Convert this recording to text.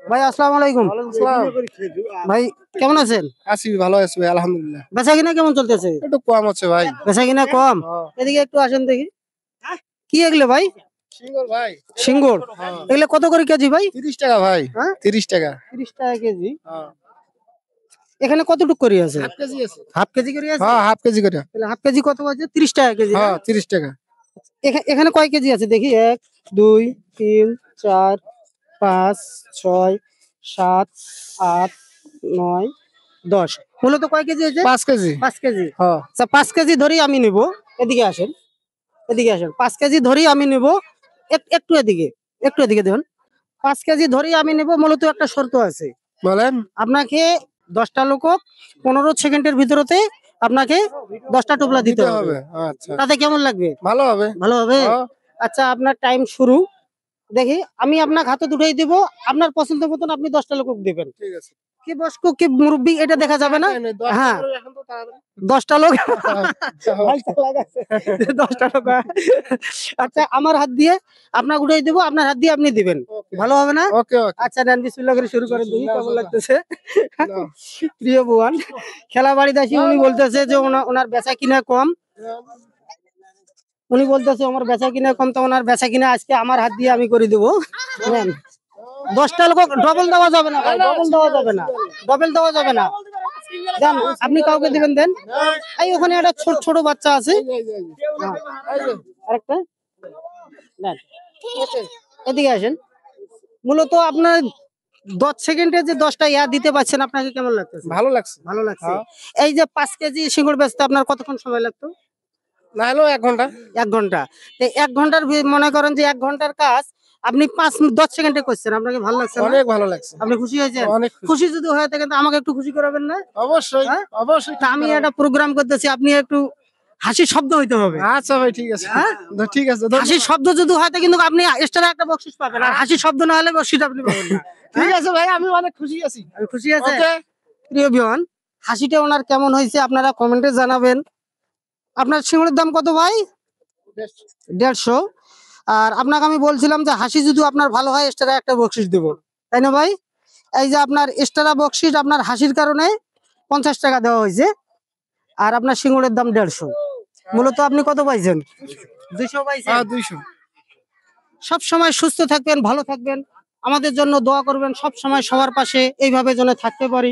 ভাই আসসালামু আলাইকুম। ভাই কেমন আছেন? আছি ভালো আছি ভাই আলহামদুলিল্লাহ। বেচা কিনা কেমন চলতেছে? একটু কম হচ্ছে ভাই। বেচা কিনা কম? এদিকে একটু আসেন দেখি। কি এগুলো ভাই? সিঙ্গল ভাই। সিঙ্গুর? এগুলো কত করে কেজি ভাই? 30 টাকা ভাই। হ্যাঁ 30 টাকা। 30 টাকা কেজি। হ্যাঁ। এখানে কতটুক করে আছে? হাফ কেজি আছে। হাফ কেজি করে আছে? হ্যাঁ হাফ কেজি করে। তাহলে হাফ কেজি কত আছে? 30 টাকা কেজি না? হ্যাঁ 30 টাকা। এখানে কয় কেজি আছে দেখি? 1 2 3 4 5 6 7 8 9 10। মূলত কয় কেজি আছে? 5 কেজি। 5 কেজি। হ্যাঁ। আচ্ছা 5 কেজি ধরেই আমি নিব। এদিকে আসেন। এদিকে আসেন। 5 কেজি ধরেই আমি নিব। একটু এদিকে। একটু এদিকে দেখুন। 5 কেজি ধরেই আমি নেব, মূলত একটা শর্ত আছে। বলেন। আপনাকে 10টা লোকক 15 সেকেন্ডের ভিতরতে আপনাকে 10টা টোপলা দিতে হবে। আচ্ছা। তাতে কেমন লাগবে? ভালো হবে। ভালো হবে? হ্যাঁ। আচ্ছা আপনার টাইম শুরু। দেখি আমি আপনার হাতে দুটাই দিব। আপনার পছন্দ মতন আপনি 10টা লোকক দিবেন। ঠিক আছে। কি বয়স্ক কি মুরব্বি এটা দেখা যাবে না? হ্যাঁ 10টা লোক ভাই চালাক আছে। 10টা লোক আচ্ছা আমার হাত দিয়ে আপনাকে উঠাই দেব, আপনার হাত দিয়ে আপনি দিবেন। ভালো হবে না? ওকে ওকে। আচ্ছা নেন বিসমিল্লাহ করে শুরু করেন দেখি কেমন লাগতেছে। প্রিয় বোন খেলা বাড়িতে আসি উনি বলতেছে যে ওনার বেচা কিনা কম। উনি বলতেছে আমার বেচা কিনা কম, তো ওনার বেচা কিনা আজকে আমার হাত দিয়ে আমি করে দেবো। নেন 10টা লোক ডবল দেওয়া যাবে না ভাই, ডবল দেওয়া যাবে না, ডবল দেওয়া যাবে না। দেন আপনি কাউকে দিবেন দেন। এই ওখানে একটা ছোট ছোট বাচ্চা আছে। হ্যাঁ, আরেকটা নেন। এদিকে আসেন। মূলত আপনার 10 সেকেন্ডে যে 10টা ইয়া দিতে পারছেন, আপনাকে কেমন লাগতেছে? ভালো লাগছে। ভালো লাগছে। এই যে 5 কেজি সিঙ্গুর বেচতে আপনার কতক্ষণ সময় লাগতো? না হলো 1 ঘন্টা। 1 ঘন্টা। তো 1 ঘন্টার মনে করেন যে 1 ঘন্টার কাজ আপনি 10 সেকেন্ডে করছেন। আপনাকে ভালো লাগছে না? অনেক ভালো লাগছে। আপনি খুশি হয়েছেন? অনেক খুশি যদি হয়ে থাকেন তো আমাকে একটু খুশি করাবেন না? অবশ্যই হ্যাঁ? অবশ্যই। তা আমি একটা প্রোগ্রাম করতেছি, আপনি একটু হাসির শব্দ হইতে হবে। আচ্ছা ভাই ঠিক আছে। হ্যাঁ? ঠিক আছে। হাসির শব্দ যদি হয় তা কিন্তু আপনি এক্সট্রা একটা বকশিশ পাবেন। আর হাসির শব্দ না হলে বকশিশ আপনি পাবেন না। ঠিক আছে ভাই আমি অনেক খুশি আছি। আমি খুশি আছে? ওকে। প্রিয় বিয়ন হাসিটা ওনার কেমন হয়েছে আপনারা কমেন্টে জানাবেন। আপনার সিঙ্গুরের দাম কত ভাই? 150। আর আপনাকে আমি বলছিলাম যে হাসি যদি আপনার ভালো হয় এক্সট্রা একটা বকশিশ দেব, তাই না ভাই? এই যে আপনার এক্সট্রা বকশিশ আপনার হাসির কারণে 50 টাকা দেওয়া হয়েছে। আর আপনার সিঙ্গুরের দাম 150। মূলত আপনি কত পাইছেন? 200 পাইছেন। হ্যাঁ 200। সব সময় সুস্থ থাকবেন, ভালো থাকবেন, আমাদের জন্য দোয়া করবেন, সব সময় সবার পাশে এইভাবে যেন থাকতে পারি।